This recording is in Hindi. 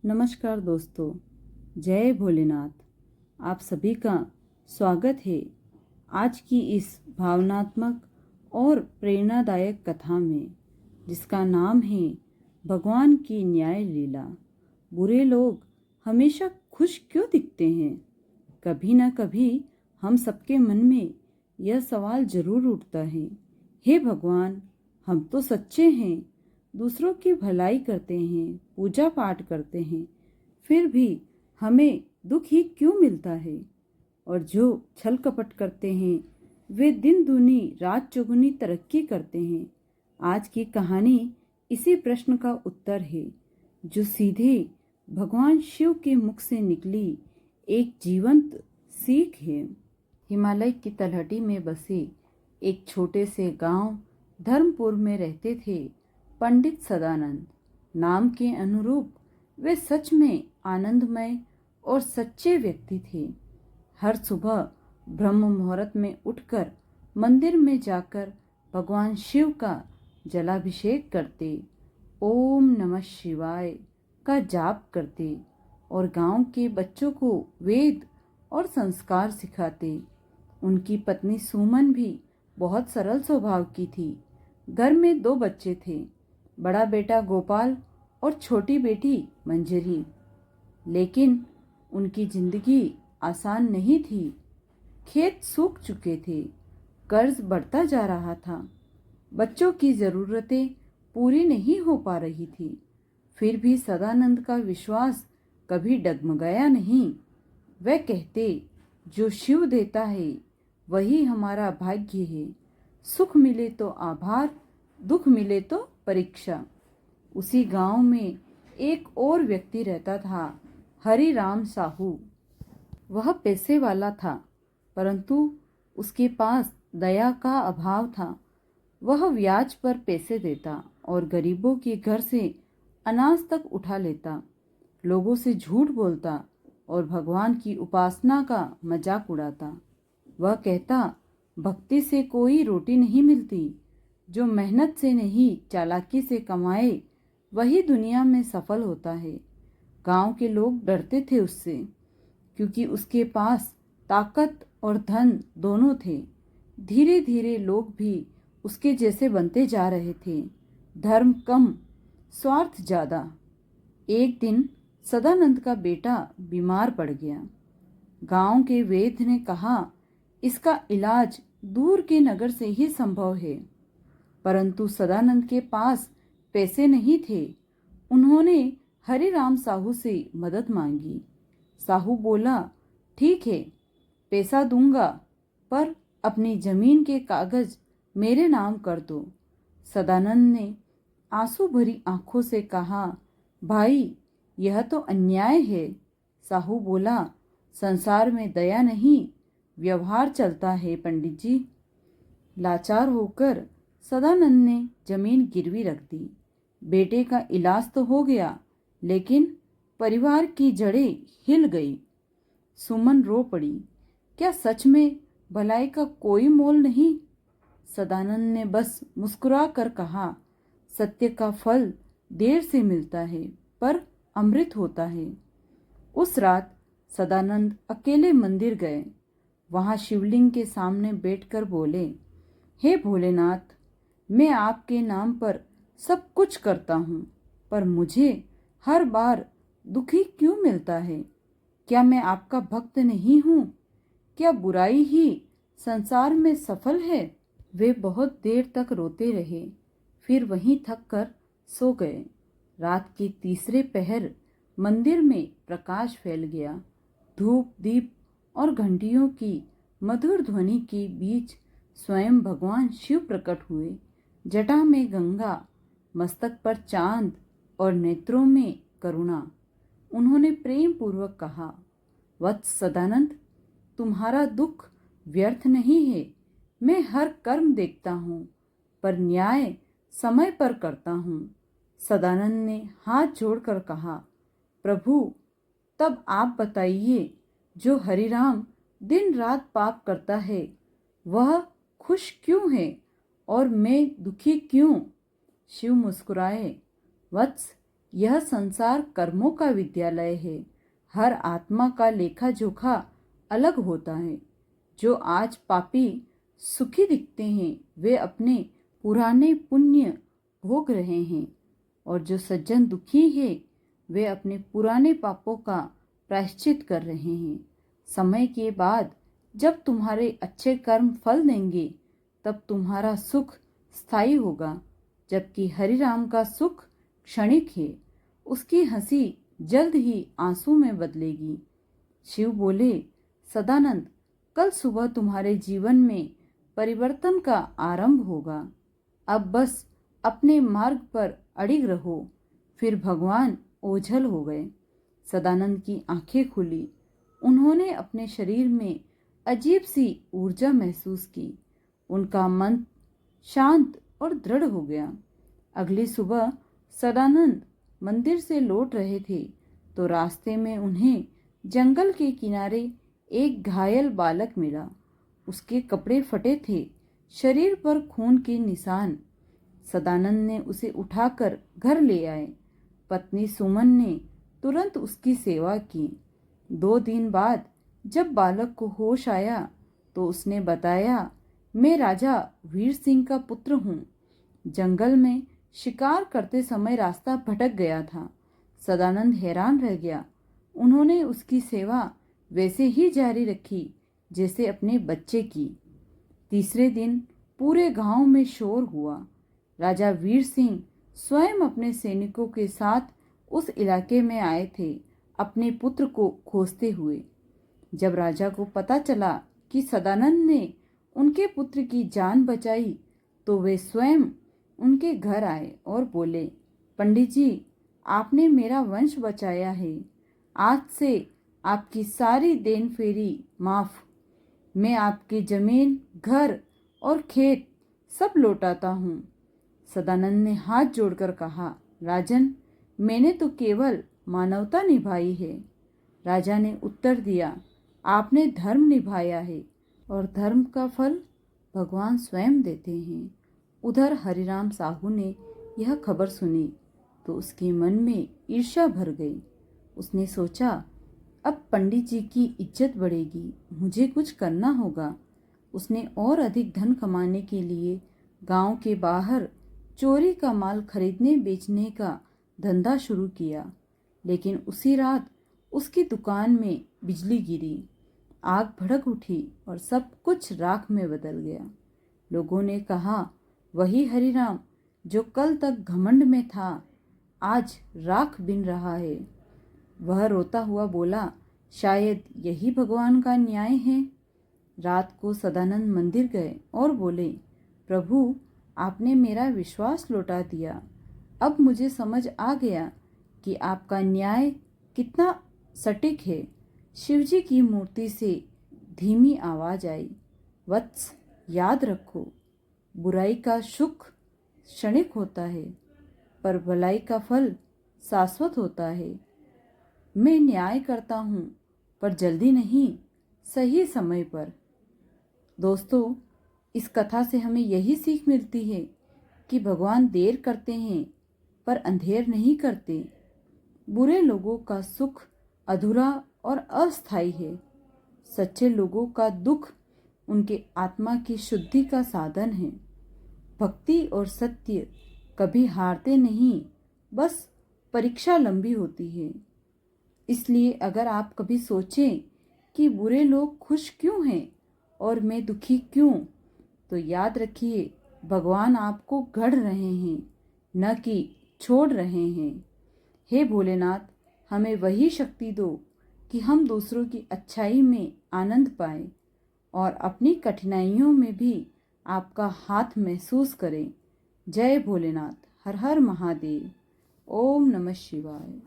नमस्कार दोस्तों, जय भोलेनाथ। आप सभी का स्वागत है आज की इस भावनात्मक और प्रेरणादायक कथा में, जिसका नाम है भगवान की न्याय लीला। बुरे लोग हमेशा खुश क्यों दिखते हैं? कभी न कभी हम सबके मन में यह सवाल जरूर उठता है। हे भगवान, हम तो सच्चे हैं, दूसरों की भलाई करते हैं, पूजा पाठ करते हैं, फिर भी हमें दुख ही क्यों मिलता है? और जो छल कपट करते हैं वे दिन दूनी रात चौगुनी तरक्की करते हैं। आज की कहानी इसी प्रश्न का उत्तर है, जो सीधे भगवान शिव के मुख से निकली एक जीवंत सीख है। हिमालय की तलहटी में बसे एक छोटे से गांव धर्मपुर में रहते थे पंडित सदानंद। नाम के अनुरूप वे सच में आनंदमय और सच्चे व्यक्ति थे। हर सुबह ब्रह्म मुहूर्त में उठकर मंदिर में जाकर भगवान शिव का जलाभिषेक करते, ओम नमः शिवाय का जाप करते और गांव के बच्चों को वेद और संस्कार सिखाते। उनकी पत्नी सुमन भी बहुत सरल स्वभाव की थी। घर में 2 बच्चे थे, बड़ा बेटा गोपाल और छोटी बेटी मंजरी। लेकिन उनकी जिंदगी आसान नहीं थी। खेत सूख चुके थे, कर्ज बढ़ता जा रहा था, बच्चों की ज़रूरतें पूरी नहीं हो पा रही थी। फिर भी सदानंद का विश्वास कभी डगमगाया नहीं। वह कहते, जो शिव देता है वही हमारा भाग्य है। सुख मिले तो आभार, दुख मिले तो परीक्षा। उसी गांव में एक और व्यक्ति रहता था, हरि राम साहू। वह पैसे वाला था, परंतु उसके पास दया का अभाव था। वह ब्याज पर पैसे देता और गरीबों के घर से अनाज तक उठा लेता, लोगों से झूठ बोलता और भगवान की उपासना का मजाक उड़ाता। वह कहता, भक्ति से कोई रोटी नहीं मिलती, जो मेहनत से नहीं चालाकी से कमाए वही दुनिया में सफल होता है। गांव के लोग डरते थे उससे, क्योंकि उसके पास ताकत और धन दोनों थे। धीरे धीरे लोग भी उसके जैसे बनते जा रहे थे। धर्म कम, स्वार्थ ज़्यादा। एक दिन सदानंद का बेटा बीमार पड़ गया। गांव के वैद्य ने कहा, इसका इलाज दूर के नगर से ही संभव है। परंतु सदानंद के पास पैसे नहीं थे। उन्होंने हरिराम साहू से मदद मांगी। साहू बोला, ठीक है, पैसा दूंगा, पर अपनी जमीन के कागज मेरे नाम कर दो। सदानंद ने आंसू भरी आंखों से कहा, भाई, यह तो अन्याय है। साहू बोला, संसार में दया नहीं, व्यवहार चलता है पंडित जी। लाचार होकर सदानंद ने जमीन गिरवी रख दी। बेटे का इलाज तो हो गया, लेकिन परिवार की जड़ें हिल गई। सुमन रो पड़ी, क्या सच में भलाई का कोई मोल नहीं? सदानंद ने बस मुस्कुरा कर कहा, सत्य का फल देर से मिलता है, पर अमृत होता है। उस रात सदानंद अकेले मंदिर गए। वहां शिवलिंग के सामने बैठकर बोले, हे भोलेनाथ, मैं आपके नाम पर सब कुछ करता हूँ, पर मुझे हर बार दुखी क्यों मिलता है? क्या मैं आपका भक्त नहीं हूँ? क्या बुराई ही संसार में सफल है? वे बहुत देर तक रोते रहे, फिर वहीं थक कर सो गए। रात के तीसरे पहर मंदिर में प्रकाश फैल गया। धूप दीप और घंटियों की मधुर ध्वनि के बीच स्वयं भगवान शिव प्रकट हुए। जटा में गंगा, मस्तक पर चांद और नेत्रों में करुणा। उन्होंने प्रेम पूर्वक कहा, वत्स सदानंद, तुम्हारा दुख व्यर्थ नहीं है। मैं हर कर्म देखता हूँ, पर न्याय समय पर करता हूँ। सदानंद ने हाथ जोड़कर कहा, प्रभु, तब आप बताइए, जो हरिराम दिन रात पाप करता है वह खुश क्यों है और मैं दुखी क्यों? शिव मुस्कुराए, वत्स, यह संसार कर्मों का विद्यालय है। हर आत्मा का लेखा जोखा अलग होता है। जो आज पापी सुखी दिखते हैं वे अपने पुराने पुण्य भोग रहे हैं, और जो सज्जन दुखी है वे अपने पुराने पापों का प्रायश्चित कर रहे हैं। समय के बाद जब तुम्हारे अच्छे कर्म फल देंगे तब तुम्हारा सुख स्थायी होगा, जबकि हरिराम का सुख क्षणिक है। उसकी हंसी जल्द ही आंसू में बदलेगी। शिव बोले, सदानंद, कल सुबह तुम्हारे जीवन में परिवर्तन का आरंभ होगा। अब बस अपने मार्ग पर अड़िग रहो। फिर भगवान ओझल हो गए। सदानंद की आंखें खुली। उन्होंने अपने शरीर में अजीब सी ऊर्जा महसूस की। उनका मन शांत और दृढ़ हो गया। अगली सुबह सदानंद मंदिर से लौट रहे थे तो रास्ते में उन्हें जंगल के किनारे एक घायल बालक मिला। उसके कपड़े फटे थे, शरीर पर खून के निशान। सदानंद ने उसे उठाकर घर ले आए। पत्नी सुमन ने तुरंत उसकी सेवा की। 2 दिन बाद जब बालक को होश आया तो उसने बताया, मैं राजा वीर सिंह का पुत्र हूँ। जंगल में शिकार करते समय रास्ता भटक गया था। सदानंद हैरान रह गया। उन्होंने उसकी सेवा वैसे ही जारी रखी जैसे अपने बच्चे की। तीसरे दिन पूरे गांव में शोर हुआ। राजा वीर सिंह स्वयं अपने सैनिकों के साथ उस इलाके में आए थे, अपने पुत्र को खोजते हुए। जब राजा को पता चला कि सदानंद ने उनके पुत्र की जान बचाई तो वे स्वयं उनके घर आए और बोले, पंडित जी, आपने मेरा वंश बचाया है। आज से आपकी सारी देन फेरी माफ। मैं आपकी जमीन, घर और खेत सब लौटाता हूँ। सदानंद ने हाथ जोड़कर कहा, राजन, मैंने तो केवल मानवता निभाई है। राजा ने उत्तर दिया, आपने धर्म निभाया है और धर्म का फल भगवान स्वयं देते हैं। उधर हरिराम साहू ने यह खबर सुनी तो उसके मन में ईर्ष्या भर गई। उसने सोचा, अब पंडित जी की इज्जत बढ़ेगी, मुझे कुछ करना होगा। उसने और अधिक धन कमाने के लिए गांव के बाहर चोरी का माल खरीदने बेचने का धंधा शुरू किया। लेकिन उसी रात उसकी दुकान में बिजली गिरी, आग भड़क उठी और सब कुछ राख में बदल गया। लोगों ने कहा, वही हरिराम जो कल तक घमंड में था आज राख बिन रहा है। वह रोता हुआ बोला, शायद यही भगवान का न्याय है। रात को सदानंद मंदिर गए और बोले, प्रभु, आपने मेरा विश्वास लौटा दिया। अब मुझे समझ आ गया कि आपका न्याय कितना सटीक है। शिवजी की मूर्ति से धीमी आवाज आई, वत्स, याद रखो, बुराई का सुख क्षणिक होता है पर भलाई का फल शाश्वत होता है। मैं न्याय करता हूँ पर जल्दी नहीं, सही समय पर। दोस्तों, इस कथा से हमें यही सीख मिलती है कि भगवान देर करते हैं पर अंधेर नहीं करते। बुरे लोगों का सुख अधूरा और अस्थायी है। सच्चे लोगों का दुख उनके आत्मा की शुद्धि का साधन है। भक्ति और सत्य कभी हारते नहीं, बस परीक्षा लंबी होती है। इसलिए अगर आप कभी सोचें कि बुरे लोग खुश क्यों हैं और मैं दुखी क्यों, तो याद रखिए, भगवान आपको गढ़ रहे हैं, न कि छोड़ रहे हैं। हे भोलेनाथ, हमें वही शक्ति दो कि हम दूसरों की अच्छाई में आनंद पाएं और अपनी कठिनाइयों में भी आपका हाथ महसूस करें। जय भोलेनाथ। हर हर महादेव। ओम नमः शिवाय।